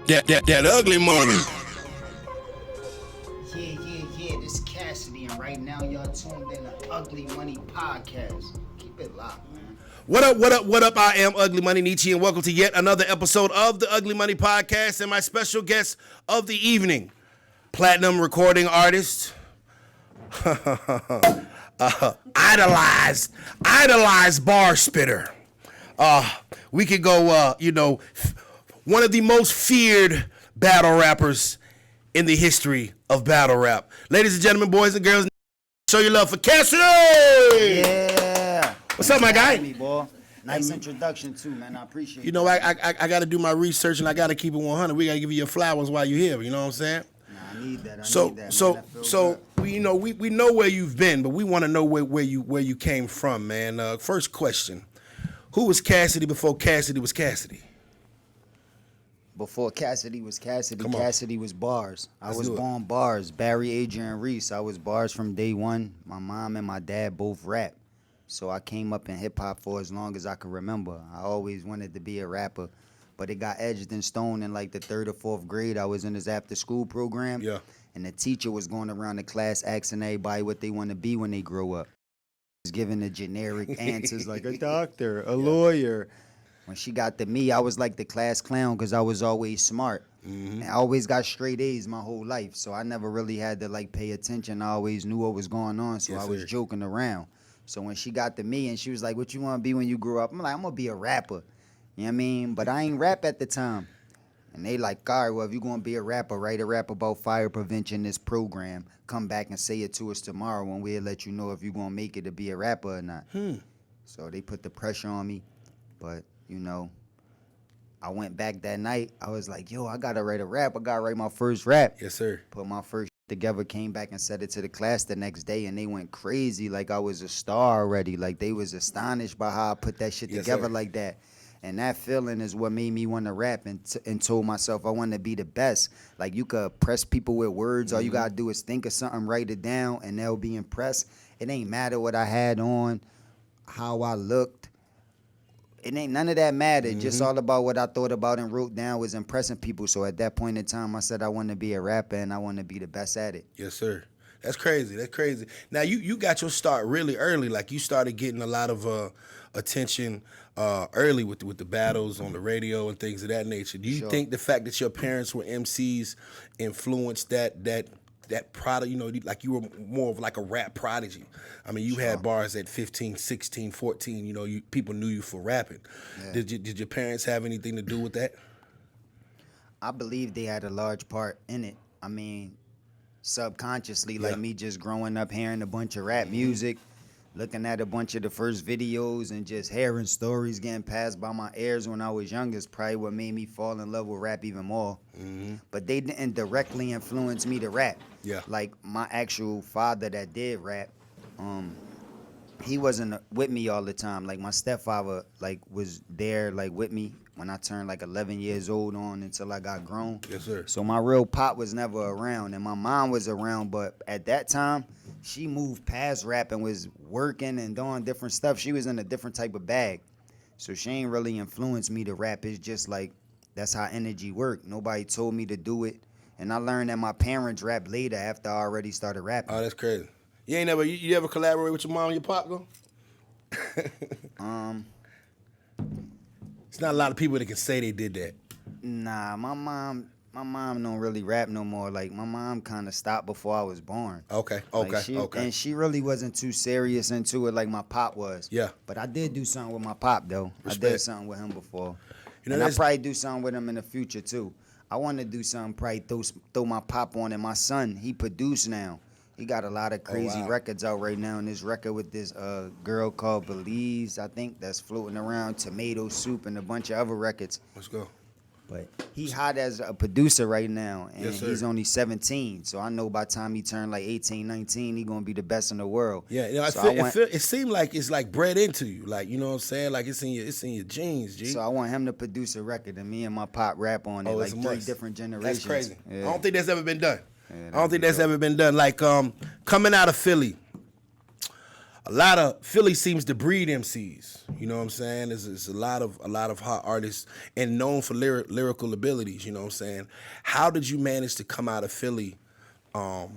That ugly money. Yeah, this is Cassidy, and right now y'all tuned in to Ugly Money Podcast. Keep it locked, man. What up? I am Ugly Money Nietzsche, and welcome to yet another episode of the Ugly Money Podcast, and my special guest of the evening, platinum recording artist, idolized bar spitter. We could go, one of the most feared battle rappers in the history of battle rap. Ladies and gentlemen, boys and girls, show your love for Cassidy! Yeah. What's up, my guy? Me, boy. Nice introduction, too, man. I appreciate it. You know, I got to do my research, and I got to keep it 100. We got to give you your flowers while you're here, you know what I'm saying? I need that. So we know where you've been, but we want to know where you came from, man. First question. Who was Cassidy before Cassidy was Cassidy? Before Cassidy was Cassidy, Cassidy was bars. I was born bars. Barry, Adrian, Reese. I was bars from day one. My mom and my dad both rap. So I came up in hip-hop for as long as I could remember. I always wanted to be a rapper. But it got edged in stone in like the 3rd or 4th grade. I was in this after-school program. Yeah. And the teacher was going around the class asking everybody what they want to be when they grow up. He was giving the generic answers like a doctor, a lawyer. When she got to me, I was like the class clown because I was always smart. Mm-hmm. And I always got straight A's my whole life. So I never really had to like pay attention. I always knew what was going on. So I was joking around. So when she got to me and she was like, what you want to be when you grow up? I'm like, I'm going to be a rapper. You know what I mean? But I ain't rap at the time. And they like, all right, well, if you're going to be a rapper, write a rap about fire prevention, this program. Come back and say it to us tomorrow and we'll let you know if you're going to make it to be a rapper or not. So they put the pressure on me. But, you know, I went back that night. I was like, yo, I got to write a rap. I got to write my first rap. Yes, sir. Put my first together, came back and said it to the class the next day, and they went crazy like I was a star already. Like they was astonished by how I put that shit together like that. And that feeling is what made me want to rap and told myself I want to be the best. Like you could impress people with words. All you got to do is think of something, write it down, and they'll be impressed. It ain't matter what I had on, how I looked. It ain't none of that mattered. Just all about what I thought about and wrote down was impressing people. So at that point in time, I said I want to be a rapper and I want to be the best at it. Yes, sir. That's crazy. Now, you got your start really early. Like, you started getting a lot of attention early with the battles on the radio and things of that nature. Do you think the fact that your parents were MCs influenced that product, like you were more of like a rap prodigy? I mean, you had bars at 15, 16, 14, people knew you for rapping. Yeah. Did your parents have anything to do with that? I believe they had a large part in it. I mean, subconsciously, like me just growing up hearing a bunch of rap music, looking at a bunch of the first videos and just hearing stories getting passed by my ears when I was young is probably what made me fall in love with rap even more. But they didn't directly influence me to rap. Yeah. Like my actual father that did rap, he wasn't with me all the time. Like my stepfather was there with me when I turned 11 years old on until I got grown. Yes, sir. So my real pop was never around, and my mom was around, but at that time, she moved past rap and was working and doing different stuff. She was in a different type of bag. So she ain't really influenced me to rap. It's just that's how energy worked. Nobody told me to do it. And I learned that my parents rapped later after I already started rapping. Oh, that's crazy. You ever collaborate with your mom and your pop, though? It's not a lot of people that can say they did that. Nah, my mom don't really rap no more. Like, my mom kind of stopped before I was born. Okay. And she really wasn't too serious into it like my pop was. Yeah. But I did do something with my pop, though. Respect. I did something with him before. And I'll probably do something with him in the future, too. I want to do something, probably throw my pop on. And my son, he produced now. He got a lot of crazy records out right now. And this record with this girl called Belize, I think, that's floating around, Tomato Soup, and a bunch of other records. Let's go. But he hot as a producer right now, and yes, he's only 17. So I know by the time he turned 18, 19, he gonna be the best in the world. Yeah, it seemed like it's bred into you, you know what I'm saying? Like it's in your genes, G. So I want him to produce a record, and me and my pop rap on it, 3 different generations. That's crazy. Yeah. I don't think that's ever been done. Ever been done. Like coming out of Philly, a lot of Philly seems to breed MCs. You know what I'm saying? There's a lot of hot artists and known for lyrical abilities. You know what I'm saying? How did you manage to come out of Philly, and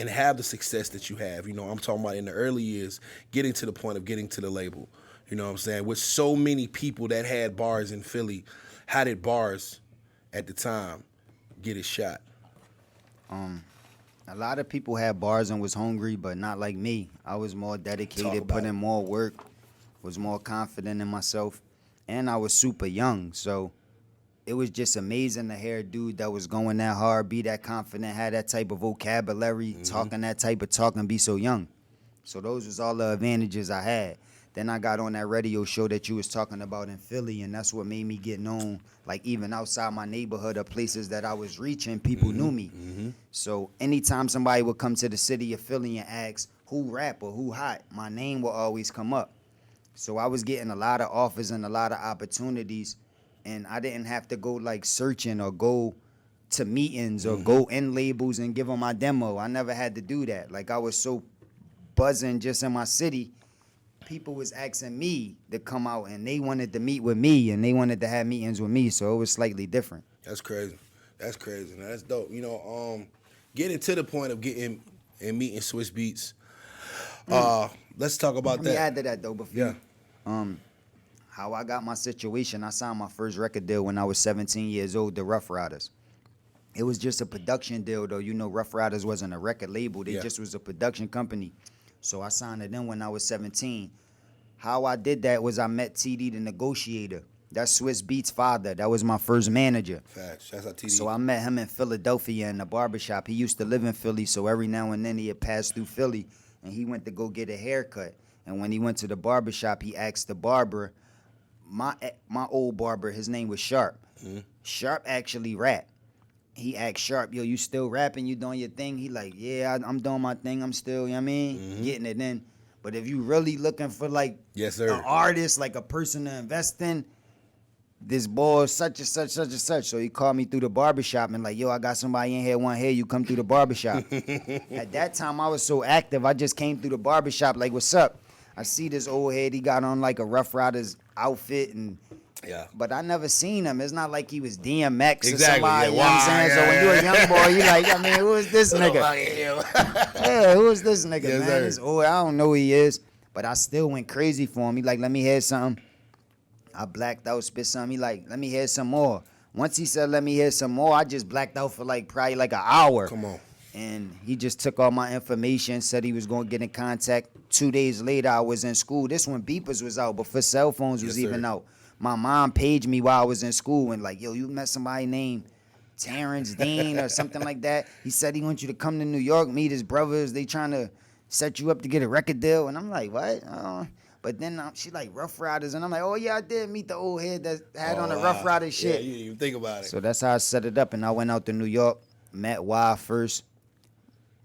have the success that you have? You know, I'm talking about in the early years, getting to the point of getting to the label. You know what I'm saying? With so many people that had bars in Philly, how did bars at the time get a shot? A lot of people had bars and was hungry, but not like me. I was more dedicated, put in more work, was more confident in myself, and I was super young. So it was just amazing to hear a dude that was going that hard, be that confident, had that type of vocabulary, talking that type of talk, and be so young. So those was all the advantages I had. Then I got on that radio show that you was talking about in Philly, and that's what made me get known. Like, even outside my neighborhood or places that I was reaching, people knew me. So anytime somebody would come to the city of Philly and ask who rap or who hot, my name will always come up. So I was getting a lot of offers and a lot of opportunities, and I didn't have to go like searching or go to meetings or go in labels and give them my demo. I never had to do that. Like, I was so buzzing just in my city. People was asking me to come out, and they wanted to meet with me, and they wanted to have meetings with me, so it was slightly different. That's crazy. That's crazy. Now, that's dope. You know, getting to the point of getting and meeting Swiss Beats. Let's talk about that. Let me add to that though. Before how I got my situation, I signed my first record deal when I was 17 years old to Ruff Ryders. It was just a production deal though. You know, Ruff Ryders wasn't a record label. They just was a production company. So I signed to them when I was 17. How I did that was I met TD the Negotiator. That's Swiss Beats' father. That was my first manager. Facts. That's how TD. So I met him in Philadelphia in the barbershop. He used to live in Philly, so every now and then he'd pass through Philly, and he went to go get a haircut. And when he went to the barbershop, he asked the barber, my old barber, his name was Sharp. Sharp actually rapped. He asked Sharp, yo, you still rapping? You doing your thing? He like, yeah, I'm doing my thing. I'm still, you know what I mean? Getting it in. But if you really looking for like an artist, like a person to invest in, this boy such and such, such and such. So he called me through the barbershop and like, yo, I got somebody in here, want to hear you come through the barbershop. At that time, I was so active. I just came through the barbershop like, what's up? I see this old head. He got on like a Ruff Ryders outfit and... Yeah. But I never seen him. It's not like he was DMX or Exactly. somebody, you know what I'm saying? So when you're a young boy, you like, I mean, who is this nigga? Yeah, who is this nigga, man? This old, I don't know who he is. But I still went crazy for him. He like, let me hear something. I blacked out, spit something. He like, let me hear some more. Once he said, let me hear some more, I just blacked out for like probably like an hour. Come on. And he just took all my information, said he was going to get in contact. 2 days later, I was in school. This when beepers was out, before cell phones was even out. My mom paged me while I was in school and like, yo, you met somebody named Terrence Dean or something like that. He said he wants you to come to New York, meet his brothers. They trying to set you up to get a record deal. And I'm like, what? But then she like Ruff Ryders. And I'm like, oh, yeah, I did meet the old head that had on the Ruff Ryders shit. Yeah, you didn't even think about it. So that's how I set it up. And I went out to New York, met Y first,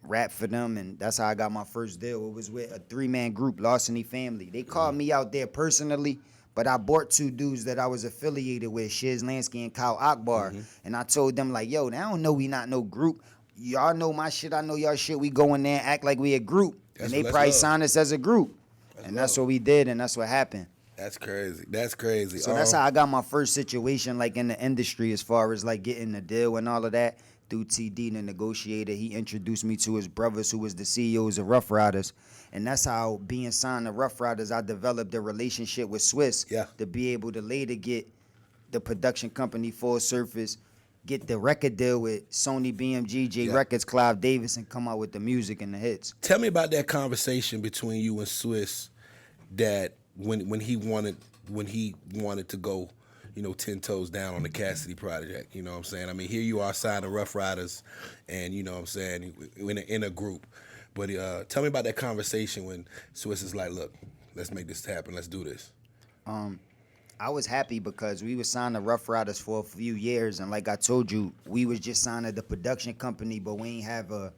rapped for them. And that's how I got my first deal. It was with a 3-man group, Larceny Family. They called me out there personally. But I bought 2 dudes that I was affiliated with, Shiz Lansky and Kyle Akbar. And I told them, like, yo, they don't know we not no group. Y'all know my shit, I know y'all shit. We go in there and act like we a group. And they probably signed us as a group. That's what we did, and that's what happened. That's crazy. That's crazy. So that's how I got my first situation, like, in the industry as far as, like, getting the deal and all of that. Through TD, the Negotiator, he introduced me to his brothers who was the CEOs of Ruff Ryders. And that's how, being signed to Ruff Ryders, I developed a relationship with Swiss to be able to later get the production company Full Surface, get the record deal with Sony BMG, J Records, Clive Davis, and come out with the music and the hits. Tell me about that conversation between you and Swiss that when he wanted to go, you know, 10 toes down on the Cassidy project, you know what I'm saying? I mean, here you are signed to Ruff Ryders and, you know what I'm saying, in a group. But tell me about that conversation when Swiss is like, look, let's make this happen. Let's do this. I was happy because we were signed to Ruff Ryders for a few years. And like I told you, we was just signed to the production company, but we ain't have a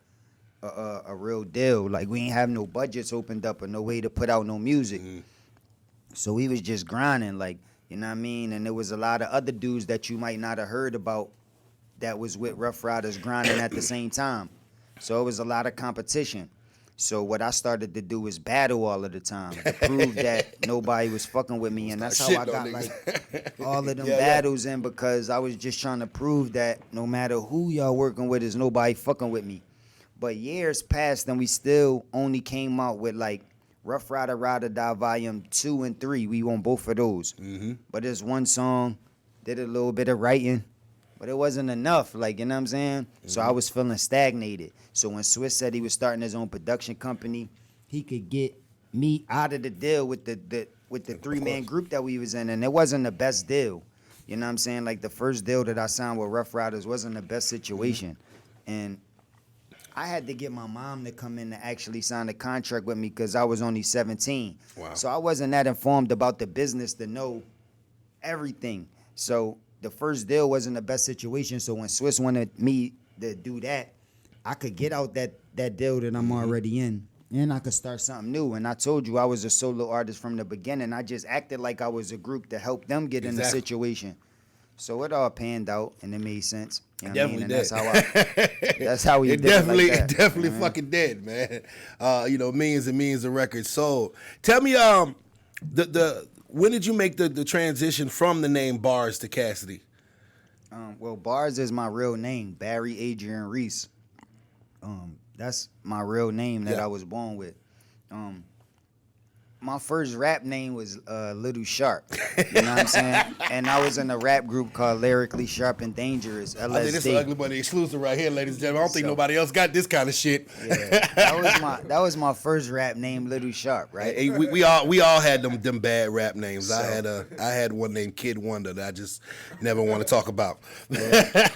real deal. Like, we ain't have no budgets opened up or no way to put out no music. So we was just grinding, like, you know what I mean? And there was a lot of other dudes that you might not have heard about that was with Ruff Ryders grinding at the same time. So it was a lot of competition. So what I started to do was battle all of the time to prove that nobody was fucking with me, and that's how I got like all of them battles in, because I was just trying to prove that no matter who y'all working with, is nobody fucking with me. But years passed, and we still only came out with like Ruff Ryder Ride or Die Volume 2 and 3. We won both of those. But there's one song, did a little bit of writing, but it wasn't enough, like, you know what I'm saying? So I was feeling stagnated. So when Swiss said he was starting his own production company, he could get me out of the deal with the three-man group that we was in, and it wasn't the best deal. You know what I'm saying? Like, the first deal that I signed with Ruff Ryders wasn't the best situation. And I had to get my mom to come in to actually sign a contract with me because I was only 17. Wow. So I wasn't that informed about the business to know everything. So the first deal wasn't the best situation. So when Swiss wanted me to do that, I could get out that deal that I'm already in, and I could start something new. And I told you I was a solo artist from the beginning. I just acted like I was a group to help them get in the situation. So it all panned out, and it made sense. You know Definitely what I mean? did. That's how we it did definitely, it like that. it definitely fucking did, man. You know, millions and millions of records sold. Tell me, when did you make the transition from the name Bars to Cassidy? Well, Bars is my real name, Barry Adrian Reese. That's my real name that I was born with. My first rap name was Little Sharp. You know what I'm saying? And I was in a rap group called Lyrically Sharp and Dangerous, LSD. I think this is Ugly Money exclusive right here, ladies and gentlemen. I don't think nobody else got this kind of shit. Yeah, that was my first rap name, Little Sharp, right? Hey, we all had them bad rap names. So, I had one named Kid Wonder that I just never want to talk about. Yeah.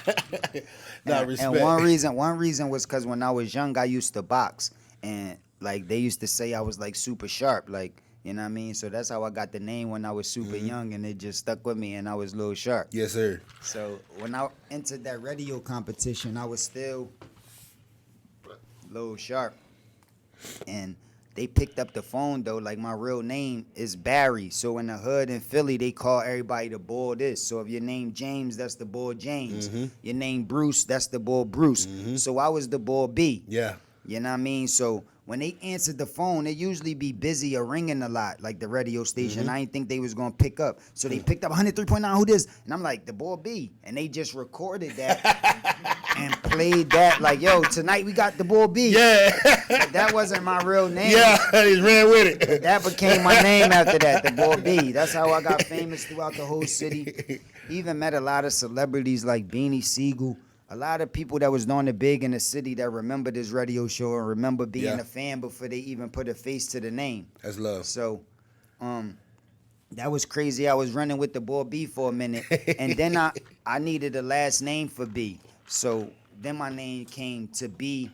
Respect. And one reason was because when I was young, I used to box, and like they used to say I was like super sharp, like, you know what I mean? So that's how I got the name when I was super young, and it just stuck with me, and I was Lil Sharp. Yes, sir. So when I entered that radio competition, I was still Lil Sharp, and they picked up the phone though. Like, my real name is Barry, so in the hood in Philly, they call everybody the boy this. So if your name James, that's the boy James. Your name Bruce, that's the boy Bruce. So I was the boy B. Yeah. You know what I mean? So when they answered the phone, it usually be busy or ringing a lot, like the radio station. I didn't think they was gonna pick up. So they picked up 103.9, who this? And I'm like, the boy B. And they just recorded that and played that like, yo, tonight we got the boy B. Yeah. But that wasn't my real name. Yeah, he ran with it. That became my name after that, the boy B. That's how I got famous throughout the whole city. Even met a lot of celebrities like Beanie Siegel. A lot of people that was doing it big in the city that remember this radio show and remember being a fan before they even put a face to the name. That's love. So, that was crazy. I was running with the boy B for a minute, and then I needed a last name for B. So then my name came to B.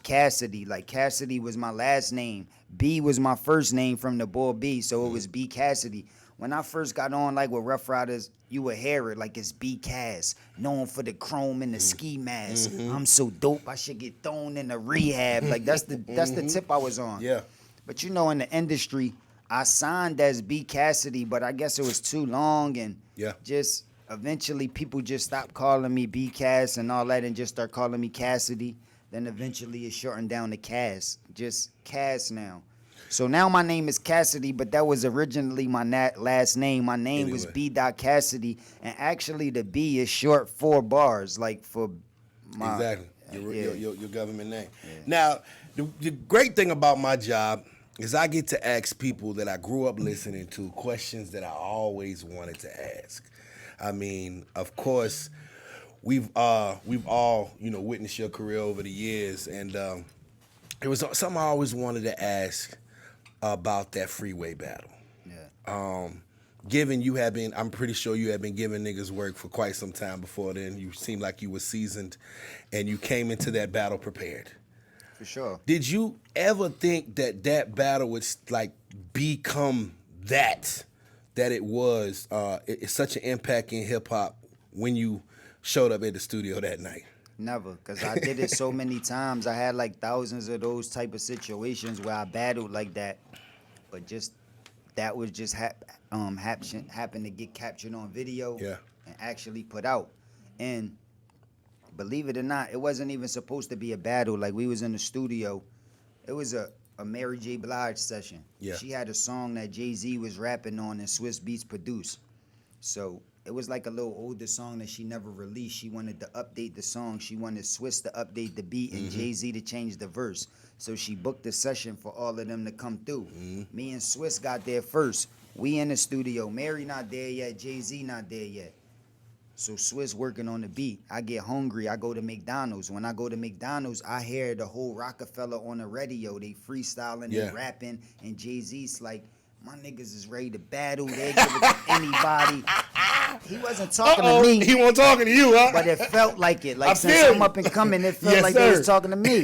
Cassidy. Like, Cassidy was my last name. B was my first name from the boy B, so it was B Cassidy. When I first got on, like, with Ruff Ryders, you would hear it, like, it's B Cass, known for the chrome and the ski mask. I'm so dope, I should get thrown in the rehab. Like, that's the tip I was on. Yeah. But, you know, in the industry, I signed as B Cassidy, but I guess it was too long, and just eventually people just stopped calling me B Cass and all that and just start calling me Cassidy. Then eventually it shortened down to Cass, just Cass now. So now my name is Cassidy, but that was originally my last name. My name was B. Cassidy, and actually the B is short for Bars, like for my... Exactly, your government name. Yeah. Now, the great thing about my job is I get to ask people that I grew up listening to questions that I always wanted to ask. I mean, of course, we've all, you know, witnessed your career over the years, and it was something I always wanted to ask about that Freeway battle. Yeah. Given you have been, I'm pretty sure you have been giving niggas work for quite some time before then. You seemed like you were seasoned, and you came into that battle prepared. For sure. Did you ever think that battle would like become that it was? It's such an impact in hip hop when you showed up at the studio that night. Never, because I did it so many times. I had like thousands of those type of situations where I battled like that, but just that was just happened to get captured on video and actually put out. And believe it or not, it wasn't even supposed to be a battle. Like, we was in the studio, It was a Mary J. Blige session. Yeah. She had a song that Jay-Z was rapping on and Swiss Beats produced. So it was like a little older song that she never released. She wanted to update the song. She wanted Swiss to update the beat and Jay-Z to change the verse. So she booked a session for all of them to come through. Me and Swiss got there first. We in the studio. Mary not there yet. Jay-Z not there yet. So Swiss working on the beat. I get hungry. I go to McDonald's. When I go to McDonald's, I hear the whole Rockefeller on the radio. They freestyling, they rapping, and Jay-Z's like, my niggas is ready to battle. They give it to anybody. He wasn't talking to me. He wasn't talking to you, huh? But it felt like it. Like since I'm up and coming, it felt like they was talking to me.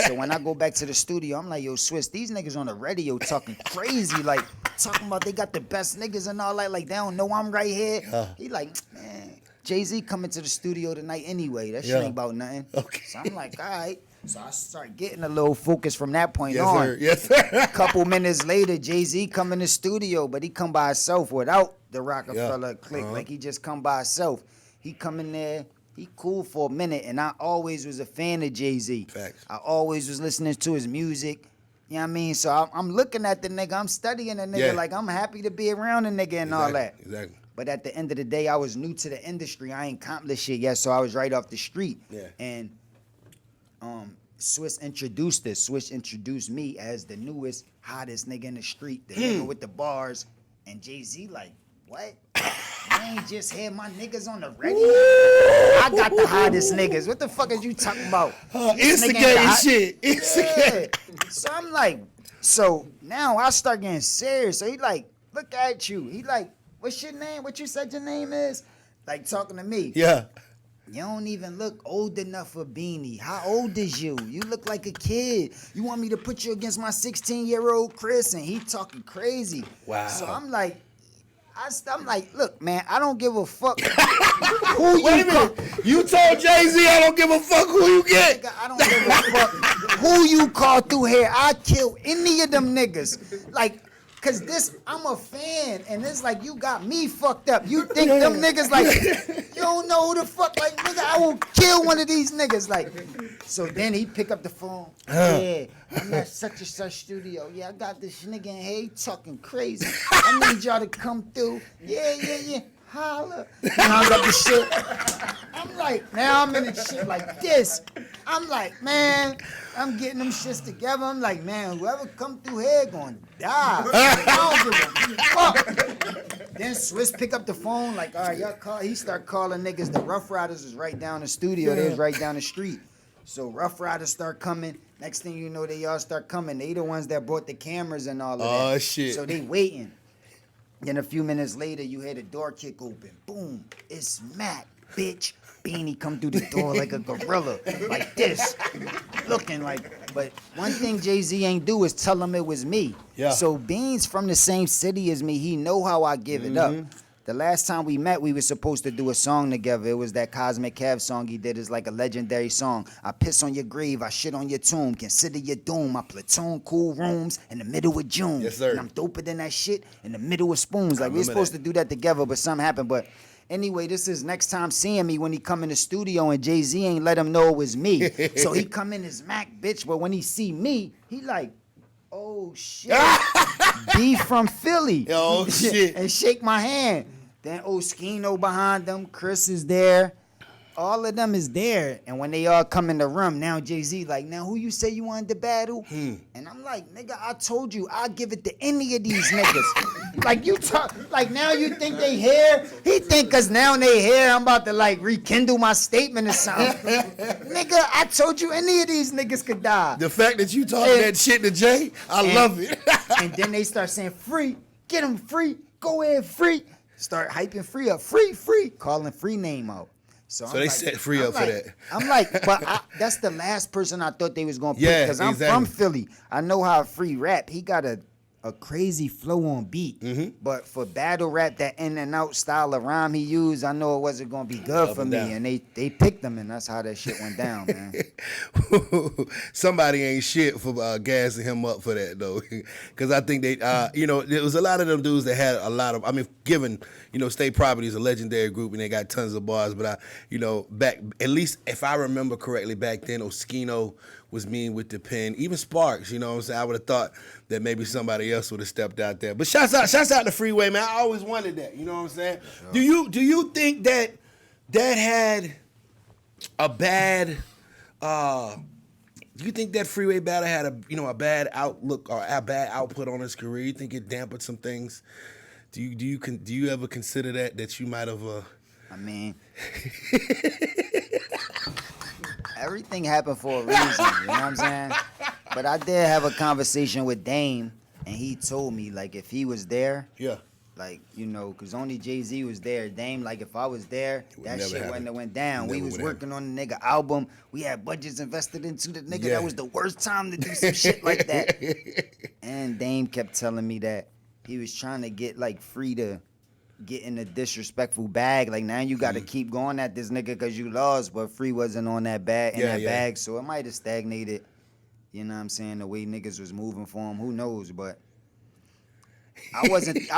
So when I go back to the studio, I'm like, yo, Swiss, these niggas on the radio talking crazy. Like, talking about they got the best niggas and all that. Like, they don't know I'm right here. He like, man. Jay-Z coming to the studio tonight anyway. That shit ain't about nothing. Okay. So I'm like, all right. So I start getting a little focus from that point on. Sir. Yes, sir. A couple minutes later, Jay-Z come in the studio, but he come by himself without the Rockefeller clique. Like, he just come by himself. He come in there. He cool for a minute, and I always was a fan of Jay-Z. Facts. I always was listening to his music. You know what I mean? So I'm looking at the nigga. I'm studying the nigga. Like, I'm happy to be around the nigga and all that. Exactly. But at the end of the day, I was new to the industry. I ain't accomplished shit yet, so I was right off the street. Yeah. And Swiss introduced us. Swiss introduced me as the newest, hottest nigga in the street, the nigga with the bars. And Jay-Z like, what? You ain't just had my niggas on the radio? I got the hottest niggas. What the fuck is you talking about? Instigating shit. Instigating. Yeah. So I'm like, so now I start getting serious. So he like, look at you. He like, what's your name? What you said your name is? Like talking to me. Yeah. You don't even look old enough for Beanie. How old is you? You look like a kid. You want me to put you against my 16-year-old Chris? And he talking crazy. Wow. So I'm like, I'm like, look, man, I don't give a fuck who you call. You told Jay-Z I don't give a fuck who you get. Nigga, I don't give a fuck who you call through here. I kill any of them niggas. Like, cause I'm a fan, and it's like you got me fucked up. You think them niggas like, you don't know who the fuck, like, nigga, I will kill one of these niggas. Like, so then he pick up the phone. Yeah, I'm at such and such studio. Yeah, I got this nigga in here, he talking crazy. I need y'all to come through. Yeah. Holla. He hung up the shit. I'm like, now I'm in the shit like this. I'm like, man, I'm getting them shits together. I'm like, man, whoever come through here gonna die. I don't give a fuck. Then Swiss pick up the phone, like, all right, y'all call. He start calling niggas. The Ruff Ryders was right down the studio. They was right down the street. So Ruff Ryders start coming. Next thing you know, they all start coming. They the ones that brought the cameras and all of that. Oh, shit. So they waiting. Then a few minutes later, you hear the door kick open. Boom, it's Matt, bitch. Beanie come through the door like a gorilla, like this, looking like. But one thing Jay-Z ain't do is tell him it was me. Yeah. So Beans from the same city as me. He know how I give it up. The last time we met, we were supposed to do a song together. It was that Cosmic Cav song he did. It's like a legendary song. I piss on your grave, I shit on your tomb. Consider your doom. My platoon cool rooms in the middle of June. Yes, sir. And I'm doper than that shit in the middle of spoons. Like we were supposed to do that together, but something happened. But anyway, this is next time seeing me when he come in the studio and Jay-Z ain't let him know it was me. So he come in as Mac, bitch. But when he see me, he like, oh shit. B from Philly. Oh shit. And shake my hand. Then Oskino behind them, Chris is there. All of them is there. And when they all come in the room, now Jay-Z like, now who you say you wanted to battle? And I'm like, nigga, I told you I'll give it to any of these niggas. Like you talk, like now you think they here? He think cause now they here, I'm about to like rekindle my statement or something. Nigga, I told you any of these niggas could die. The fact that you talking that shit to Jay, I love it. And then they start saying free, get him free, go ahead free. Start hyping free up, free, calling free name out. So they like, set free up for that. I'm like, but that's the last person I thought they was gonna pick because I'm from Philly. I know how free rap. He got a crazy flow on beat. But for battle rap, that in and out style of rhyme he used, I know it wasn't gonna be good for me. And they picked him, and that's how that shit went down, man. Somebody ain't shit for gassing him up for that though, because I think they, there was a lot of them dudes that had a lot of. I mean, given State Property is a legendary group and they got tons of bars, but back at least if I remember correctly back then, Oskino was mean with the pen. Even Sparks, you know what I'm saying? I would have thought that maybe somebody else would have stepped out there. But shouts out to Freeway, man. I always wanted that. You know what I'm saying? Sure. Do you think that had a bad do you think that Freeway battle had a bad outlook or a bad output on his career? You think it dampened some things? Do you ever consider that you might have I mean, everything happened for a reason, you know what I'm saying? But I did have a conversation with Dame, and he told me, like, if he was there, like, because only Jay-Z was there. Dame, like, if I was there, that shit wouldn't have went down. We was working on the nigga album. We had budgets invested into the nigga. That was the worst time to do some shit like that. And Dame kept telling me that he was trying to get, like, Free to get in a disrespectful bag. Like, now you got to keep going at this nigga because you lost, but Free wasn't on that bag, so it might have stagnated, you know what I'm saying, the way niggas was moving for him. Who knows, but I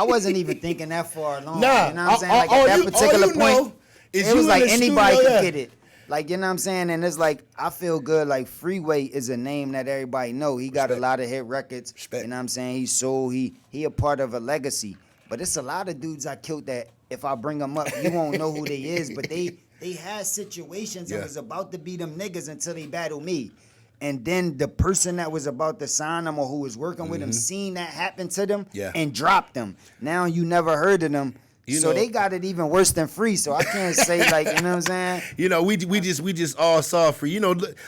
wasn't even thinking that far along. Nah, you know what I'm saying? Like, at that particular point, it was like anybody could get it. Like, you know what I'm saying? And it's like, I feel good. Like, Freeway is a name that everybody know. He got a lot of hit records. You know what I'm saying? He sold. He a part of a legacy. But it's a lot of dudes I killed that if I bring them up, you won't know who they is. But they had situations and was about to be them niggas until they battled me. And then the person that was about to sign them or who was working with them seen that happen to them and dropped them. Now you never heard of them. So they got it even worse than Free. So I can't say, like, you know what I'm saying? We just all saw Free.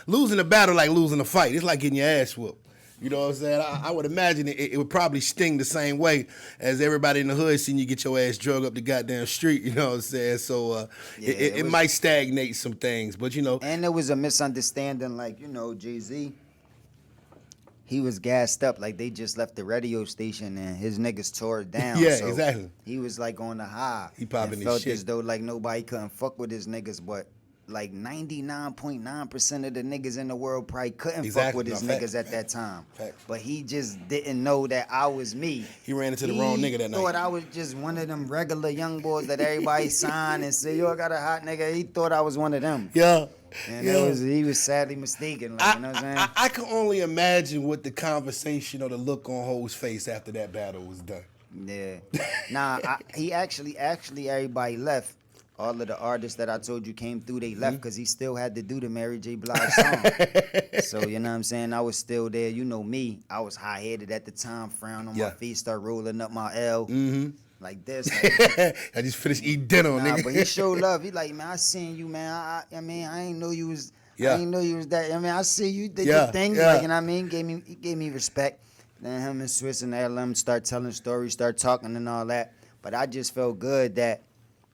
Losing a battle like losing a fight. It's like getting your ass whooped. You know what I'm saying? I would imagine it would probably sting the same way as everybody in the hood seeing you get your ass drug up the goddamn street. You know what I'm saying? So it might stagnate some things, but And there was a misunderstanding, like, Jay-Z, he was gassed up. Like, they just left the radio station and his niggas tore it down. Yeah, so exactly. He was, like, on the high. He popping his felt shit. as though, like, nobody couldn't fuck with his niggas, but like 99.9% of the niggas in the world probably couldn't fuck with his niggas at that time. But he just didn't know that I was me. He ran into the wrong nigga that night. He thought I was just one of them regular young boys that everybody signed and said, yo, I got a hot nigga. He thought I was one of them. Yeah. And he was sadly mistaken. Like, you know what I'm saying? I can only imagine what the conversation or the look on Ho's face after that battle was done. Yeah. Nah, he actually everybody left. All of the artists that I told you came through, they left because he still had to do the Mary J. Blige song. So, you know what I'm saying? I was still there. You know me. I was high-headed at the time, frown on my face, start rolling up my L. Like this. Like, I just finished eating dinner, nigga. But he showed love. He like, man, I seen you, man. I mean, I ain't know you was I didn't know you was that. I mean, I see you did your thing. Like, you know what I mean? He gave me respect. Then him and Swiss and LM start telling stories, start talking and all that. But I just felt good that,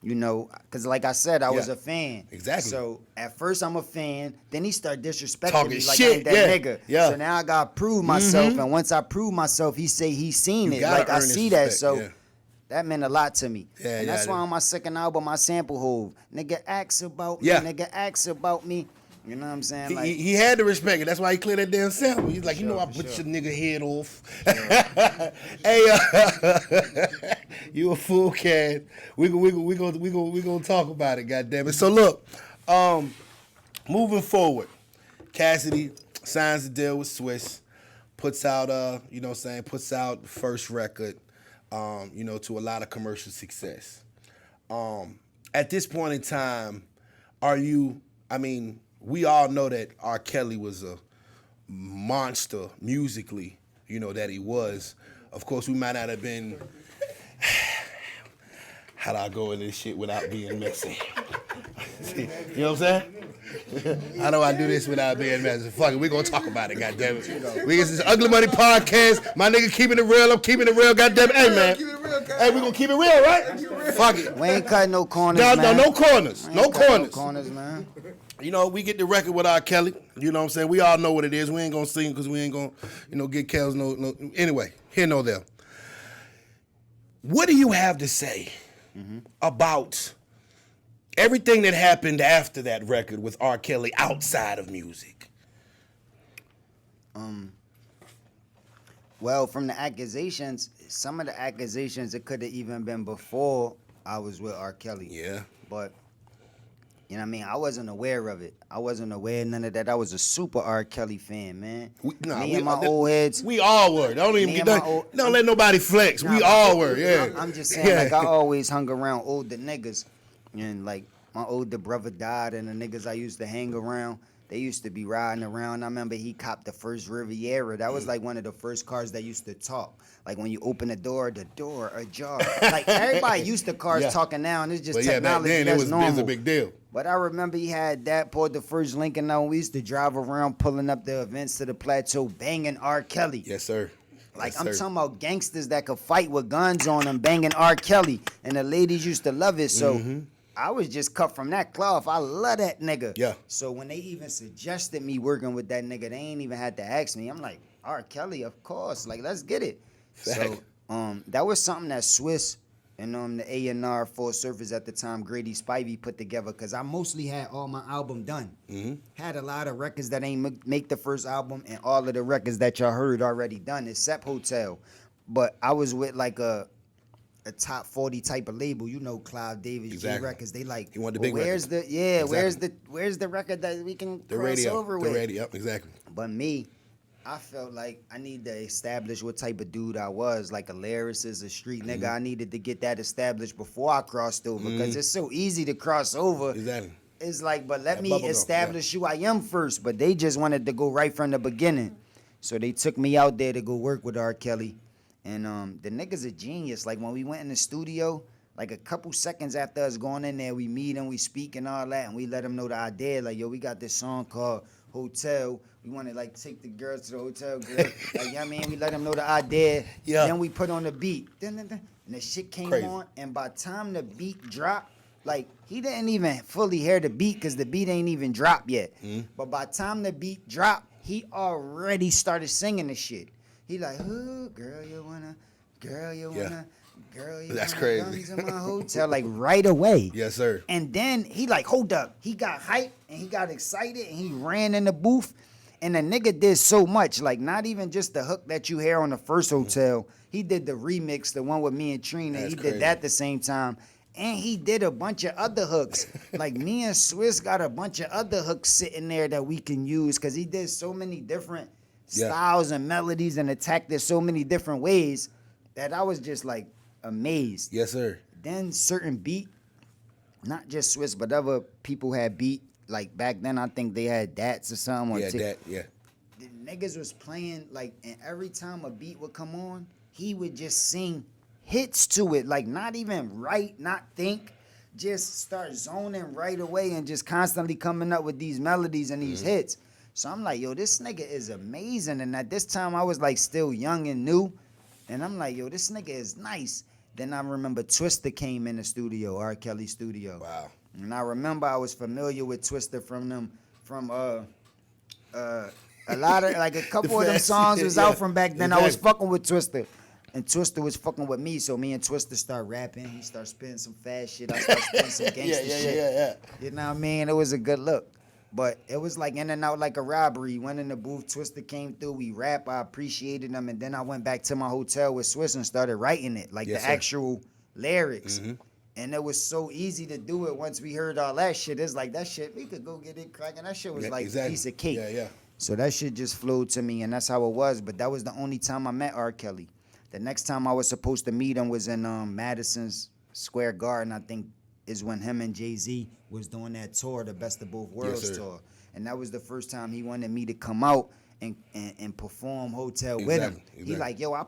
because like I said, I was a fan. Exactly. So at first I'm a fan. Then he started disrespecting Talking me like shit. I ain't that nigga. Yeah. So now I got to prove myself. And once I prove myself, he say he seen it. Like I see that. So that meant a lot to me. And that's why on my second album, I sample Hov. Nigga asks about me. Nigga asks about me. You know what I'm saying? Like, he had to respect it. That's why he cleared that damn sample. He's like, I put your nigga head off. Hey, you a fool, Cass. We gonna talk about it, goddammit. So look, moving forward, Cassidy signs the deal with Swiss, puts out puts out the first record, to a lot of commercial success. At this point in time, we all know that R. Kelly was a monster musically, that he was. Of course, we might not have been. How do I go into this shit without being messy? You know what I'm saying? How do I do this without being messy? Fuck it, we gonna talk about it, goddammit. We get this Ugly Money podcast. My nigga keeping it real. I'm keeping it real, goddammit. Hey, man. Hey, we gonna keep it real, right? Fuck it. We ain't cutting no corners, man. No corners. No corners. No corners, man. We get the record with R. Kelly. You know what I'm saying? We all know what it is. We ain't gonna sing because we ain't gonna, get Kells no. Anyway, here nor there. What do you have to say about everything that happened after that record with R. Kelly outside of music? Well, from the accusations, some of the accusations, it could have even been before I was with R. Kelly. Yeah. But You know what I mean? I wasn't aware of it. I wasn't aware of none of that. I was a super R. Kelly fan, man. Me and my old heads. We all were. Don't even get don't let nobody flex. We all were, yeah. I'm just saying, like, I always hung around older niggas. And, like, my older brother died, and the niggas I used to hang around, they used to be riding around. I remember he copped the first Riviera. That was, like, one of the first cars that used to talk. Like, when you open the door ajar. Like, everybody used to cars talking now, and it's just technology. Back then, it was a big deal. But I remember he had that, pulled the first Lincoln out. We used to drive around, pulling up the events to the plateau, banging R. Kelly. Yes, sir. Like, I'm talking about gangsters that could fight with guns on them, banging R. Kelly. And the ladies used to love it, so I was just cut from that cloth. I love that nigga. Yeah. So when they even suggested me working with that nigga, they ain't even had to ask me. I'm like, R. Kelly, of course. Like, let's get it. So that was something that Swiss and the A&R Full Surface at the time, Grady Spivey, put together, because I mostly had all my album done. Had a lot of records that ain't make the first album, and all of the records that y'all heard already done, except Hotel. But I was with like a top 40 type of label, you know, Clive Davis, G Records. They like, you want the big where's record. Where's the record that we can cross over with? The radio, exactly. But me, I felt like I need to establish what type of dude I was, like a lyricist, a street nigga. I needed to get that established before I crossed over, because it's so easy to cross over. Exactly. It's like, but let me establish who I am first. But they just wanted to go right from the beginning. So they took me out there to go work with R. Kelly. And the nigga's a genius. Like, when we went in the studio, like a couple seconds after us going in there, we meet and we speak and all that, and we let him know the idea. Like, yo, we got this song called Hotel. We want to, like, take the girls to the hotel, girl. Like, you know what I mean? We let them know the idea. Yeah. Then we put on the beat. And the shit came on, and by the time the beat dropped, like, he didn't even fully hear the beat, because the beat ain't even dropped yet. But by the time the beat dropped, he already started singing the shit. He like, ooh, girl, you wanna, girl, you That's wanna crazy. come to my hotel, like, right away. Yes, sir. And then he like, hold up. He got hyped, and he got excited, and he ran in the booth. And the nigga did so much, like, not even just the hook that you hear on the first Hotel. He did the remix, the one with me and Trina. He did that at the same time. And he did a bunch of other hooks. Like, me and Swiss got a bunch of other hooks sitting there that we can use, because he did so many different styles and melodies and attacked it so many different ways that I was just, like, amazed. Yes, sir. Then certain beat, not just Swiss, but other people had beat. Like, back then, I think they had Dats or something. The niggas was playing, like, and every time a beat would come on, he would just sing hits to it. Like, not even write, not think. Just start zoning right away and just constantly coming up with these melodies and these hits. So I'm like, yo, this nigga is amazing. And at this time, I was, like, still young and new. And I'm like, yo, this nigga is nice. Then I remember Twista came in the studio, R. Kelly studio. Wow. And I remember I was familiar with Twista from a lot of, like, a couple of them songs was out from back then. I was fucking with Twista. And Twista was fucking with me, so me and Twista start rapping. He start spitting some fast shit. I start spitting some gangster shit. You know what I mean? It was a good look. But it was like in and out like a robbery. Went in the booth, Twista came through, we rap, I appreciated them, and then I went back to my hotel with Swiss and started writing it, like actual lyrics. And it was so easy to do it once we heard all that shit. It's like, that shit, we could go get it cracking. That shit was like a piece of cake. So that shit just flowed to me, and that's how it was. But that was the only time I met R. Kelly. The next time I was supposed to meet him was in Madison Square Garden, I think, is when him and Jay-Z was doing that tour, the Best of Both Worlds tour. And that was the first time he wanted me to come out and perform Hotel with him. He like, yo, I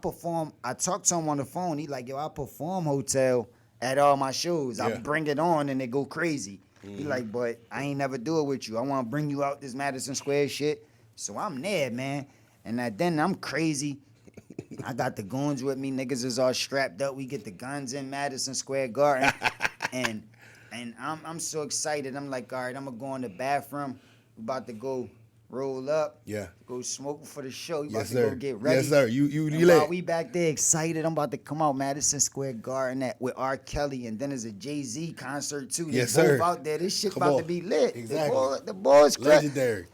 talked to him on the phone. He like, yo, I perform Hotel at all my shows. I bring it on and they go crazy. He like, but I ain't never do it with you. I want to bring you out this Madison Square shit. So I'm there, man. And then I'm crazy. I got the goons with me. Niggas is all strapped up. We get the guns in Madison Square Garden. and I'm so excited. I'm like, all right, I'm going to go in the bathroom. We about to go roll up. Go smoke for the show. You about to go get ready. Yes, sir. You while we back there excited, I'm about to come out Madison Square Garden with R. Kelly, and then there's a Jay-Z concert too. Yes, they sir. both out there. This shit about to be lit. Exactly. The boys legendary.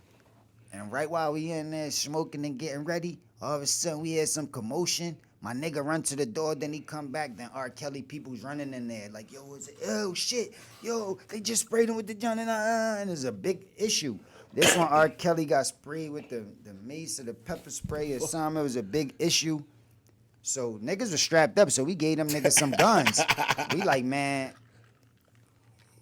And right while we in there smoking and getting ready, all of a sudden we had some commotion. My nigga run to the door, then he come back. Then R. Kelly people's running in there like, yo, oh shit, yo, they just sprayed him with the gun and it's a big issue. This one, R. Kelly got sprayed with the mace or the pepper spray or something. It was a big issue. So niggas were strapped up, so we gave them niggas some guns. We like, man,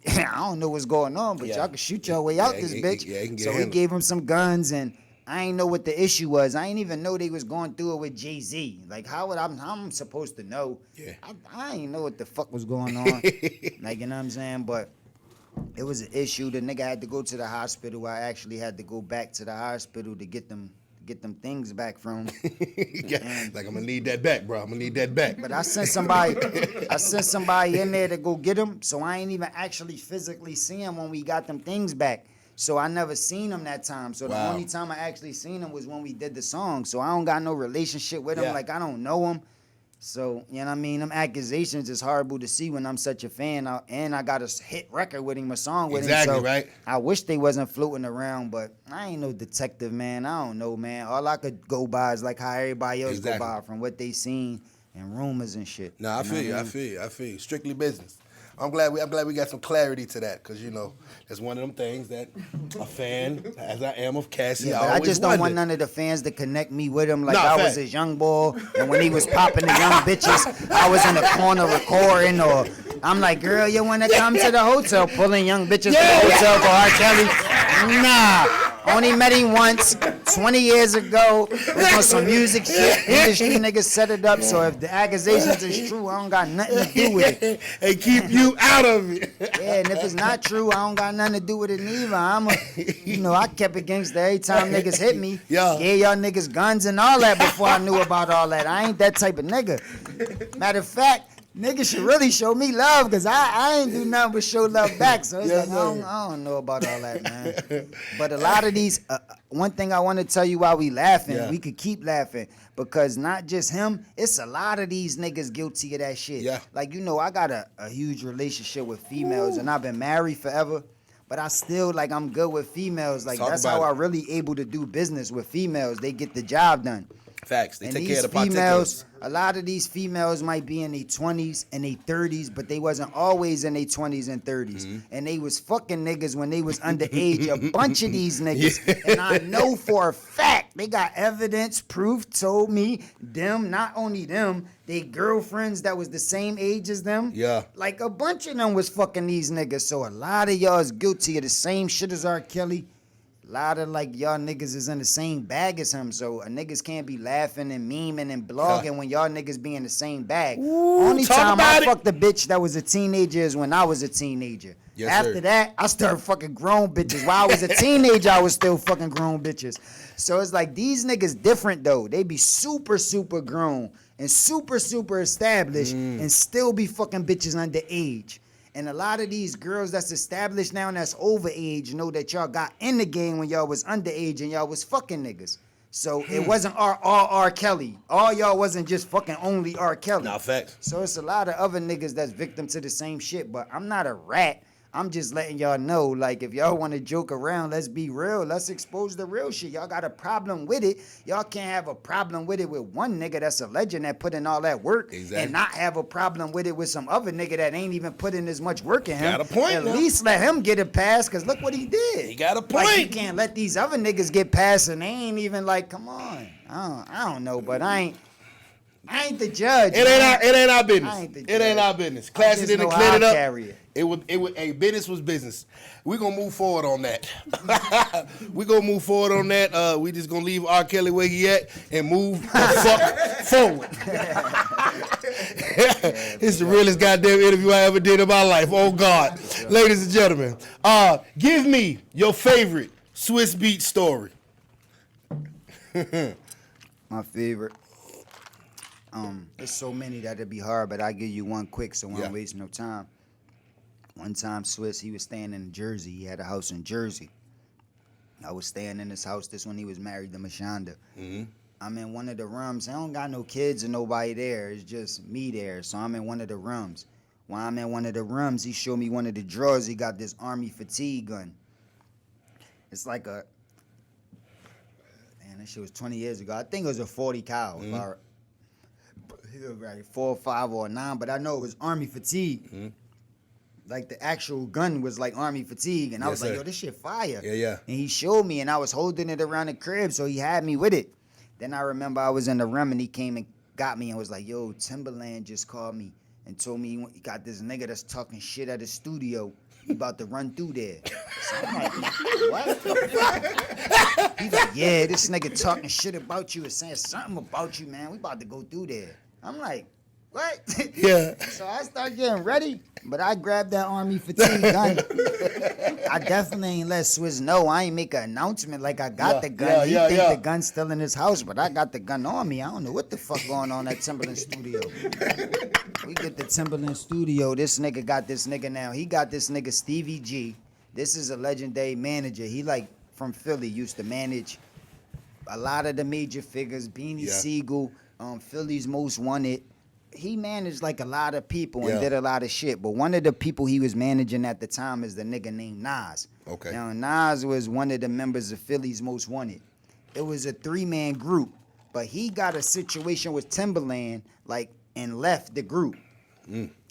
I don't know what's going on, but y'all can shoot your way out this bitch. So we gave them some guns, and I ain't know what the issue was. I ain't even know they was going through it with Jay-Z. Like, how I'm supposed to know? Yeah. I ain't know what the fuck was going on. Like, you know what I'm saying? But it was an issue. The nigga had to go to the hospital. I actually had to go back to the hospital to get them things back from him. Like, I'm gonna need that back, bro. I'm gonna need that back. But I sent somebody in there to go get him, so I ain't even actually physically see him when we got them things back. So I never seen him that time. So the only time I actually seen him was when we did the song. So I don't got no relationship with him. Like, I don't know him. So, you know what I mean? Them accusations is horrible to see when I'm such a fan. And I got a hit record with him, a song with him. Exactly, so right. I wish they wasn't floating around, but I ain't no detective, man. I don't know, man. All I could go by is like how everybody else go by from what they seen and rumors and shit. No, I feel you. Strictly business. I'm glad we got some clarity to that, because, you know, that's one of them things that a fan, as I am of Cassidy, I just don't want none of the fans to connect me with him like I was his young boy, and when he was popping the young bitches, I was in the corner recording, or I'm like, girl, you want to come to the hotel, pulling young bitches to the hotel for R. Kelly? Nah. Only met him once, 20 years ago. It was on some music shit. Industry niggas set it up, so if the accusations is true, I don't got nothing to do with it. They keep you out of it. Yeah, and if it's not true, I don't got nothing to do with it neither. I kept it gangsta every time niggas hit me. Gave y'all niggas guns and all that before I knew about all that. I ain't that type of nigga. Matter of fact, niggas should really show me love, because I ain't do nothing but show love back. So it's I don't know about all that, man. But a lot of these, one thing I want to tell you while we laughing, we could keep laughing, because not just him, it's a lot of these niggas guilty of that shit. Yeah. Like, you know, I got a huge relationship with females, and I've been married forever. But I still, like, I'm good with females. Like, that's how I really able to do business with females. They get the job done. Facts. They take care of the females. A lot of these females might be in their 20s and their 30s, but they wasn't always in their 20s and 30s. Mm-hmm. And they was fucking niggas when they was underage. A bunch of these niggas. And I know for a fact, they got evidence, proof, told me, them, not only them, they girlfriends that was the same age as them. Yeah. Like, a bunch of them was fucking these niggas. So a lot of y'all is guilty of the same shit as R. Kelly. A lot of, like, y'all niggas is in the same bag as him, so niggas can't be laughing and memeing and blogging when y'all niggas be in the same bag. Ooh, only time I fucked a bitch that was a teenager is when I was a teenager. Yes, after that, I started fucking grown bitches. While I was a teenager, I was still fucking grown bitches. So it's like, these niggas different, though. They be super, super grown and super, super established and still be fucking bitches underage. And a lot of these girls that's established now and that's over age know that y'all got in the game when y'all was underage and y'all was fucking niggas. So it wasn't all R. Kelly. All y'all wasn't just fucking only R. Kelly. Nah, facts. So it's a lot of other niggas that's victim to the same shit. But I'm not a rat. I'm just letting y'all know, like, if y'all want to joke around, let's be real. Let's expose the real shit. Y'all got a problem with it. Y'all can't have a problem with it with one nigga that's a legend that put in all that work. Exactly. And not have a problem with it with some other nigga that ain't even put in as much work in him. Got a point. At least let him get a pass, because look what he did. He got a point. Like, you can't let these other niggas get past, and they ain't even like, come on. I don't know, but I ain't the judge. It ain't our business. It ain't our business. Cassidy didn't clear it up. Hey, business was business. We're gonna move forward on that. We just gonna leave R. Kelly where he at and move the fuck forward. It's the realest goddamn interview I ever did in my life. Oh God. Ladies and gentlemen, give me your favorite Swiss Beat story. My favorite. There's so many that it'd be hard, but I'll give you one quick so we don't waste no time. One time, Swiss, he was staying in Jersey. He had a house in Jersey. I was staying in his house. This when he was married to Mashonda. Mm-hmm. I'm in one of the rooms. I don't got no kids or nobody there. It's just me there. So I'm in one of the rooms. While I'm in one of the rooms, he showed me one of the drawers. He got this Army fatigue gun. It's like a... Man, that shit was 20 years ago. I think it was a 40 cal. Mm-hmm. Right, 4 or 5 or 9, but I know it was Army Fatigue. Mm-hmm. Like the actual gun was like Army Fatigue, and I was like, sir. yo, this shit fire. Yeah. And he showed me, and I was holding it around the crib, so he had me with it. Then I remember I was in the room, and he came and got me and was like, yo, Timberland just called me and told me he got this nigga that's talking shit at the studio. He about to run through there. So I'm like, what? He's like, yeah, this nigga talking shit about you and saying something about you, man. We about to go through there. I'm like, what? Yeah. So I start getting ready, but I grabbed that Army Fatigue gun. I definitely ain't let Swizz know. I ain't make an announcement like I got the gun. He think the gun's still in his house, but I got the gun on me. I don't know what the fuck going on at Timberland Studio. We get the Timberland Studio. This nigga got this nigga now. He got this nigga Stevie G. This is a legendary manager. He like from Philly, used to manage a lot of the major figures. Beanie Siegel, Philly's Most Wanted. He managed like a lot of people and did a lot of shit. But one of the people he was managing at the time is the nigga named Nas. Okay. Now Nas was one of the members of Philly's Most Wanted. It was a 3-man group, but he got a situation with Timberland like and left the group.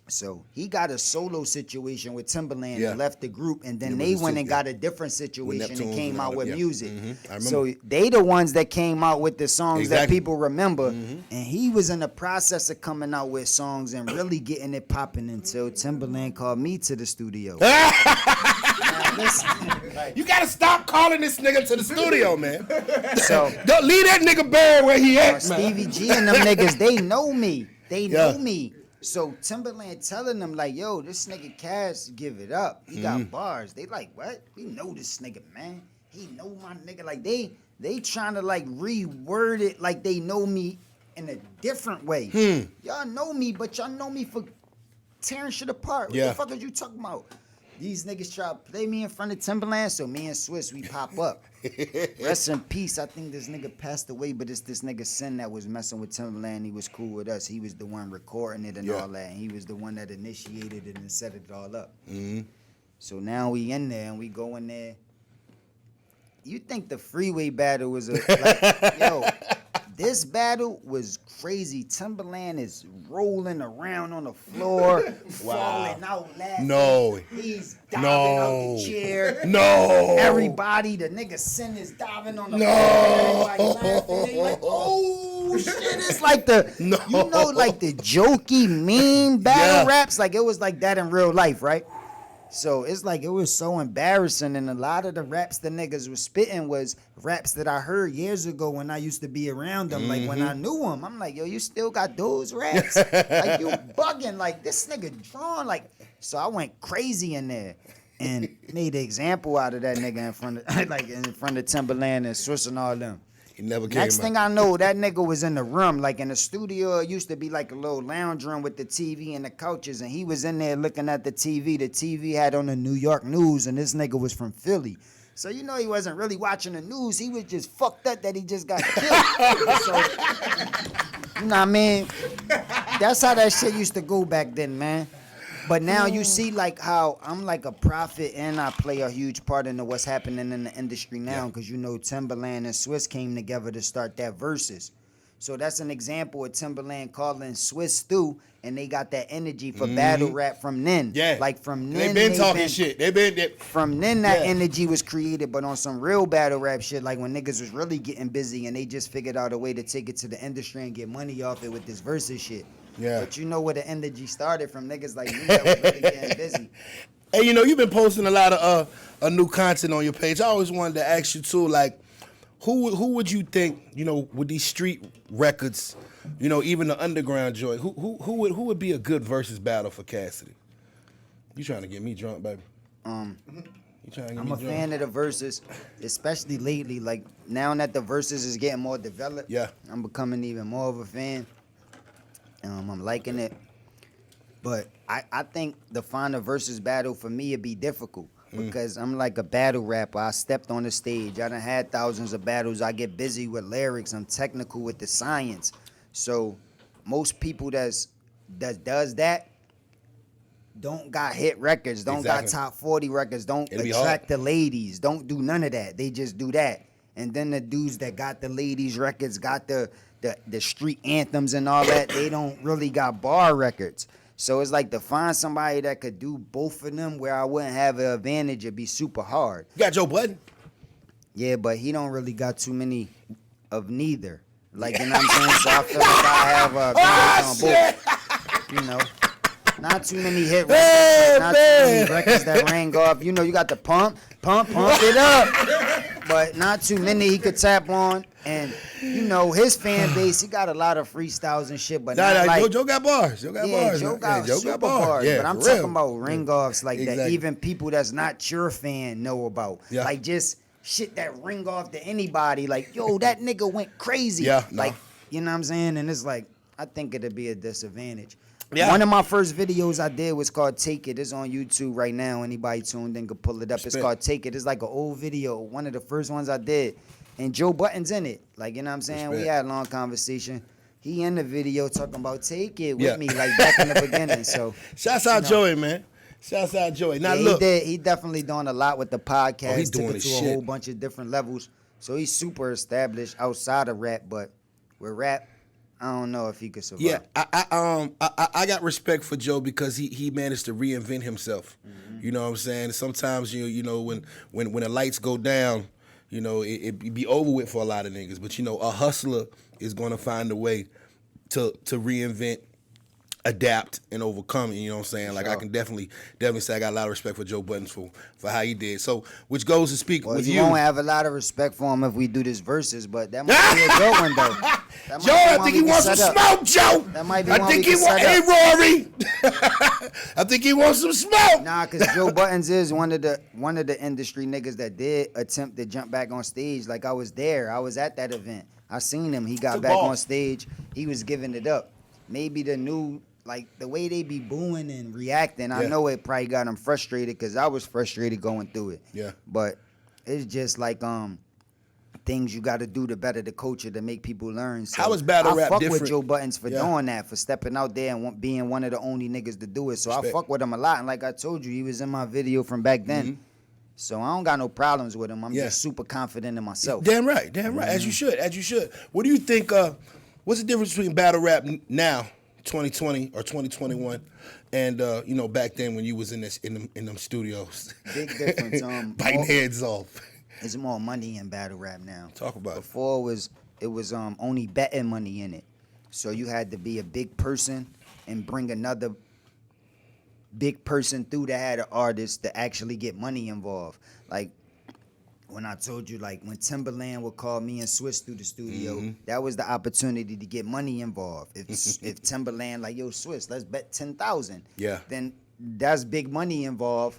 So he got a solo situation with Timberland and left the group, and then they went and got a different situation and came out with music. So they the ones that came out with the songs that people remember, and he was in the process of coming out with songs and really getting it popping until Timberland called me to the studio. Now, listen, You gotta stop calling this nigga to the studio, man. So Don't leave that nigga buried where he at, man. Stevie G and them niggas, they know me. They know me. So Timberland telling them like, yo, this nigga Cass, give it up. He got bars. They like, what? We know this nigga, man. He know my nigga. Like they trying to like reword it like they know me in a different way. Y'all know me, but y'all know me for tearing shit apart. What the fuck are you talking about? These niggas try to play me in front of Timberland, so me and Swizz, we pop up. Rest in peace. I think this nigga passed away, but it's this nigga Sin that was messing with Timberland. He was cool with us. He was the one recording it and all that. And he was the one that initiated it and set it all up. So now we in there and we go in there. You think the Freeway battle was yo, this battle was crazy. Timberland is rolling around on the floor, falling out laughing. No. He's diving out the chair. No. Everybody, the nigga Sin is diving on the floor. Everybody laughing. They like, oh shit. It's like you know, like the jokey, mean battle raps. Like it was like that in real life, right? So it's like it was so embarrassing, and a lot of the raps the niggas was spitting was raps that I heard years ago when I used to be around them. Like when I knew them, I'm like, yo, you still got those raps? Like you bugging? Like this nigga drawn? Like so I went crazy in there and made an example out of that nigga in front of Timberland and Swizz and all them. He never came Next out. thing I know, that nigga was in the room, like in the studio. It used to be like a little lounge room with the TV and the couches, and he was in there looking at the TV. The TV had on the New York news, and this nigga was from Philly. So you know he wasn't really watching the news. He was just fucked up that he just got killed. So, you know what I mean? That's how that shit used to go back then, man. But now you see like how I'm like a prophet and I play a huge part in what's happening in the industry now because you know Timberland and Swizz came together to start that versus. So that's an example of Timberland calling Swizz through and they got that energy for battle rap from then. Yeah. Like from then. They been talking shit. They been from then that energy was created, but on some real battle rap shit, like when niggas was really getting busy and they just figured out a way to take it to the industry and get money off it with this versus shit. Yeah. But you know where the energy started from niggas like me that was really getting busy. Hey, you know, you've been posting a lot of new content on your page. I always wanted to ask you too, like, who would you think, you know, with these street records, you know, even the underground joint, who would be a good versus battle for Cassidy? You trying to get me drunk, baby? I'm a fan of the verses, especially lately. Like now that the verses is getting more developed, I'm becoming even more of a fan. I'm liking it. But I think the final versus battle for me would be difficult because I'm like a battle rapper. I stepped on the stage. I done had thousands of battles. I get busy with lyrics. I'm technical with the science. So most people that does that don't got hit records, don't got top 40 records, don't attract the ladies, don't do none of that. They just do that. And then the dudes that got the ladies records, got the street anthems and all that, they don't really got bar records. So it's like to find somebody that could do both of them where I wouldn't have an advantage, it'd be super hard. You got Joe Budden? Yeah, but he don't really got too many of neither. Like, you know what I'm saying? So I feel like I have on both. You know, not too many hit records, not too many records that rang off. You know, you got the pump it up. But not too many he could tap on. And, you know, his fan base, he got a lot of freestyles and shit, but not like... Joe got bars. Joe got bars. Joe got bars. Yeah, but I'm talking about ring-offs like that even people that's not your fan know about. Yeah. Like, just shit that ring off to anybody. Like, yo, that nigga went crazy. Yeah, like, you know what I'm saying? And it's like, I think it'd be a disadvantage. Yeah. One of my first videos I did was called Take It. It's on YouTube right now. Anybody tuned in can pull it up. It's called Take It. It's like an old video. One of the first ones I did. And Joe Budden's in it. Like, you know what I'm saying? We had a long conversation. He in the video talking about Take It with me, like back in the beginning. So shouts out Joey, man. Shouts out Joey. Now look. He definitely doing a lot with the podcast. He's doing took it to a whole bunch of different levels. So he's super established outside of rap, but with rap, I don't know if he could survive. Yeah, I got respect for Joe because he managed to reinvent himself. Mm-hmm. You know what I'm saying? Sometimes you know when the lights go down, you know it be over with for a lot of niggas. But you know a hustler is gonna find a way to reinvent, adapt, and overcome it. You know what I'm saying? Like I can definitely say I got a lot of respect for Joe Budden for how he did. So which goes to speak with you. You won't have a lot of respect for him if we do this versus, but that might be a good one though. Joe, I think he wants some smoke, Joe. That might be I think he wants. Hey, Rory. I think he wants some smoke. Nah, cause Joe Buttons is one of the industry niggas that did attempt to jump back on stage. Like I was there. I was at that event. I seen him. He got back on stage. He was giving it up. Maybe the new, like the way they be booing and reacting, I know it probably got him frustrated because I was frustrated going through it. Yeah. But it's just like things you got to do to better the culture to make people learn. So how is battle rap different? I fuck with Joe Buttons for doing that, for stepping out there and being one of the only niggas to do it. So I fuck with him a lot. And like I told you, he was in my video from back then. Mm-hmm. So I don't got no problems with him. I'm just super confident in myself. Damn right. Mm-hmm. As you should. What do you think, what's the difference between battle rap now, 2020 or 2021, and you know, back then when you was in them studios? Big difference. Biting heads off. There's more money in battle rap now. Talk about it. Before it was only betting money in it. So you had to be a big person and bring another big person through that had an artist to actually get money involved. Like when I told you, like when Timberland would call me and Swiss through the studio, that was the opportunity to get money involved. If Timberland like, yo, Swiss, let's bet 10,000. Yeah. Then that's big money involved,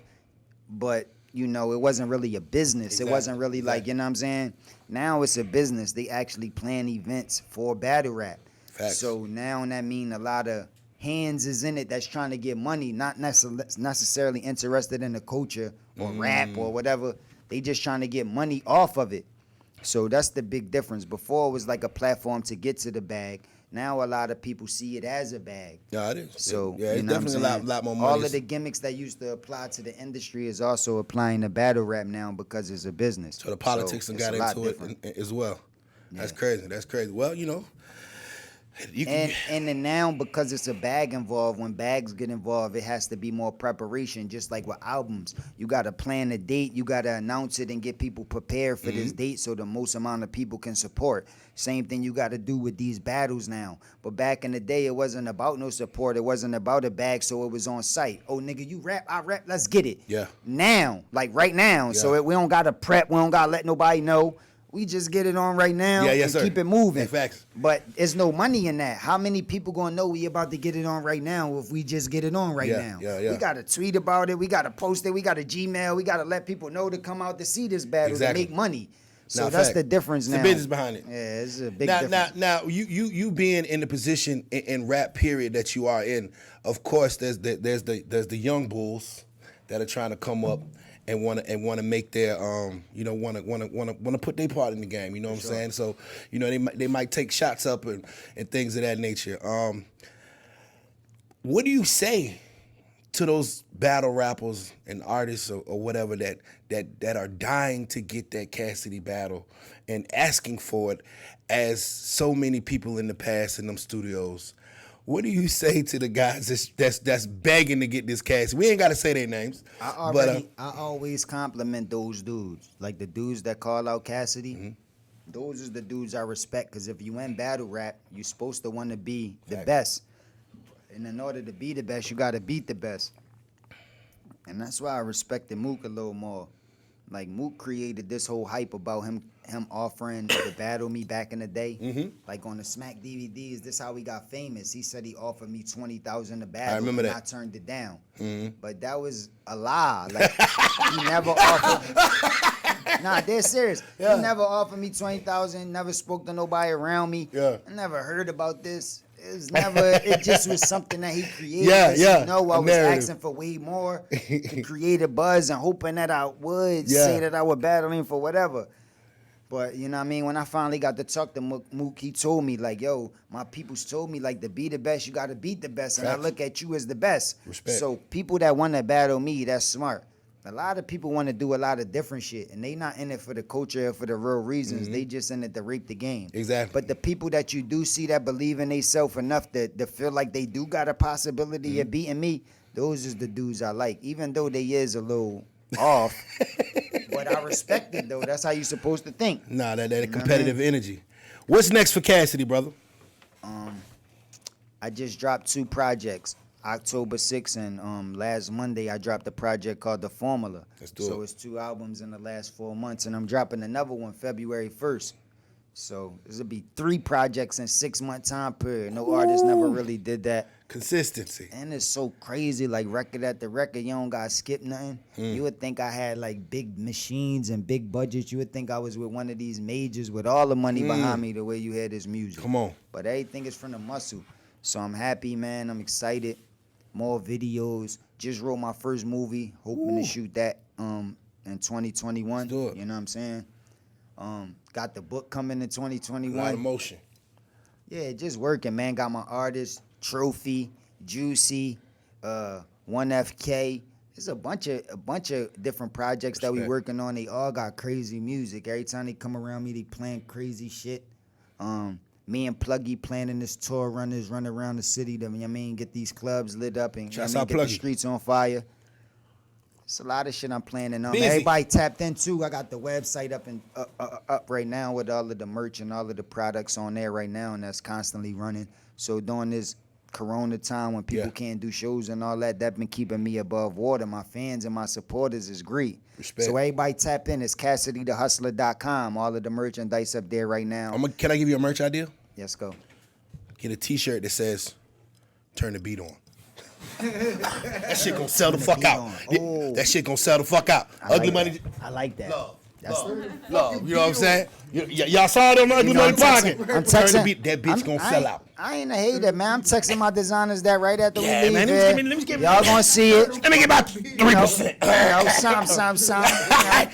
but you know, it wasn't really a business. Exactly. It wasn't really like, you know what I'm saying? Now it's a business. They actually plan events for battle rap. Facts. So now that mean a lot of hands is in it that's trying to get money, not necessarily interested in the culture or rap or whatever. They just trying to get money off of it. So that's the big difference. Before it was like a platform to get to the bag. Now a lot of people see it as a bag. Yeah, it is. So yeah, it's definitely a lot more money. All of the gimmicks that used to apply to the industry is also applying to battle rap now because it's a business. So the politics got into it as well. That's crazy. Well, you know. And then now, because it's a bag involved, when bags get involved, it has to be more preparation, just like with albums. You got to plan a date, you got to announce it and get people prepared for this date so the most amount of people can support. Same thing you got to do with these battles now. But back in the day, it wasn't about no support. It wasn't about a bag, so it was on site. Oh, nigga, you rap, I rap, let's get it. Yeah. Now, like right now. Yeah. So we don't got to prep, we don't got to let nobody know. We just get it on right now and keep it moving. Yeah, facts. But there's no money in that. How many people gonna know we about to get it on right now if we just get it on right now? Yeah. We gotta tweet about it. We gotta post it. We gotta Gmail. We gotta let people know to come out to see this battle to make money. So that's the difference now. It's the business behind it. Yeah, it's a big difference. Now, you being in the position in rap period that you are in, of course, there's the young bulls that are trying to come up and want to make their want to put their part in the game. You know what I'm saying? So you know they might take shots up and things of that nature. What do you say to those battle rappers and artists or whatever that are dying to get that Cassidy battle and asking for it, as so many people in the past in them studios, what do you say to the guys that's begging to get this Cassidy? We ain't got to say their names. I always compliment those dudes, like the dudes that call out Cassidy. Mm-hmm. Those is the dudes I respect, because if you in battle rap, you're supposed to want to be the best. And in order to be the best, you got to beat the best. And that's why I respected Mook a little more. Like, Mook created this whole hype about him offering to battle me back in the day. Mm-hmm. Like on the Smack DVDs, this how he got famous. He said he offered me $20,000 to battle. I remember and that. I turned it down. Mm-hmm. But that was a lie. Like, he never offered. Nah, they're serious. Yeah. He never offered me $20,000. Never spoke to nobody around me. Yeah. I never heard about this. It was never. It just was something that he created. Yeah. You know, I was narrative. asking for way more to create a buzz and hoping that I would Yeah. say that I was battling for whatever. But, you know what I mean? When I finally got to talk to Mook, he told me, like, yo, my peoples told me, like, to be the best, you got to beat the best. And I look at you as the best. Respect. So people that want to battle me, that's smart. A lot of people want to do a lot of different shit, and they not in it for the culture or for the real reasons. Mm-hmm. They just in it to rape the game. Exactly. But the people that you do see that believe in themselves enough to feel like they do got a possibility of beating me, those is the dudes I like. Even though they is a little off, but I respect it, though. That's how you supposed to think. Nah, that competitive energy. What's next for Cassidy, brother? I just dropped 2 projects. October 6th and last Monday I dropped a project called The Formula. Let's do it. So it's 2 albums in the last 4 months, and I'm dropping another one February 1st. So this will be 3 projects in 6-month time period. No artist never really did that. Consistency. And it's so crazy, like record after record, you don't got to skip nothing. Mm. You would think I had like big machines and big budgets. You would think I was with one of these majors with all the money behind me the way you hear this music. Come on. But everything is from the muscle. So I'm happy, man. I'm excited. More videos. Just wrote my first movie. Hoping to shoot that in 2021. Let's do it. You know what I'm saying? Got the book coming in 2021. A lot of motion. Yeah, just working, man. Got my artist, Trophy, Juicy, 1FK. There's a bunch of different projects that we working on. They all got crazy music. Every time they come around me, they playing crazy shit. Me and Pluggy planning this tour, run around the city to, you know what I mean, get these clubs lit up and, you know what I mean, get the streets on fire. It's a lot of shit I'm planning on. Busy. Everybody tapped in too. I got the website up right now with all of the merch and all of the products on there right now, and that's constantly running. So during this Corona time when people can't do shows and all that, that's been keeping me above water. My fans and my supporters is great. Respect. So everybody tap in. It's CassidyTheHustler.com. All of the merchandise up there right now. Can I give you a merch idea? Let's go. Get a T-shirt that says "Turn the beat on." That shit gonna sell the fuck out. Oh. That shit gonna sell the fuck out. Ugly Money. I like that. Love. You know what I'm saying? Y'all saw it on the Ugly Money pocket. I'm Turn the texting. beat. That bitch gonna sell out. I ain't a hater, man. I'm texting my designers that right after we leave. Man, let me get Y'all gonna see it. Let me get about 3%.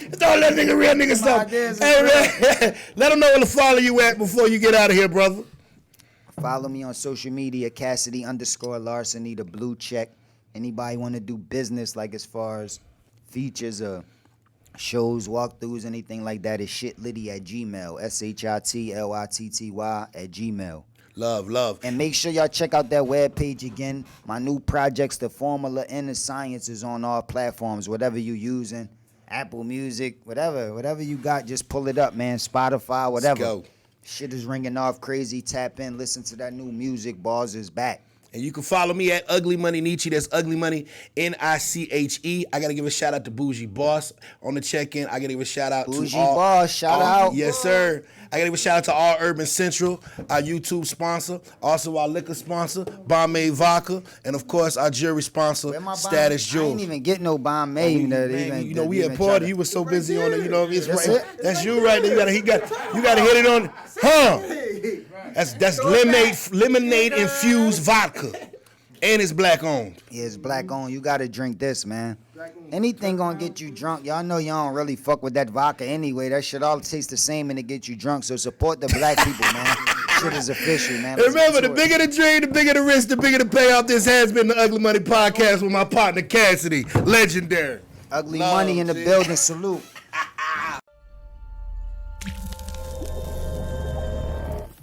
It's all that real nigga stuff. Hey, man, let them know where to follow you at before you get out of here, brother. Follow me on social media, Cassidy_Larceny, the blue check. Anybody want to do business, like as far as features or shows, walkthroughs, anything like that, is shitlitty@gmail. SHITLITTY@gmail. Love. And make sure y'all check out that webpage again. My new projects, The Formula and The Science, is on all platforms, whatever you using. Apple Music, whatever you got, just pull it up, man. Spotify, whatever. Let's go. Shit is ringing off crazy. Tap in, listen to that new music. Bars is back. And you can follow me at Ugly Money Nietzsche. That's Ugly Money Niche. I gotta give a shout out to Bougie Boss on the check-in. I gotta give a shout out Bougie to all, Boss, shout out. Yes, sir. I gotta give a shout out to All Urban Central, our YouTube sponsor, also our liquor sponsor, Bombay Vodka, and of course our jewelry sponsor, Status I Jewels. ain't even get no Bombay. You know, we had party. You were so busy on it. You know, it's That's right. it? That's you right there. You gotta hit it on, huh? That's lemonade infused vodka, and it's black owned. Yeah, it's black on. You gotta drink this, man. Anything gonna get you drunk. Y'all know y'all don't really fuck with that vodka anyway. That shit all tastes the same and it gets you drunk. So support the black people, man. shit is official, man. And remember, the bigger the dream, the bigger the risk, the bigger the payoff. This has been the Ugly Money Podcast with my partner Cassidy. Legendary. Ugly Money in the building. Salute.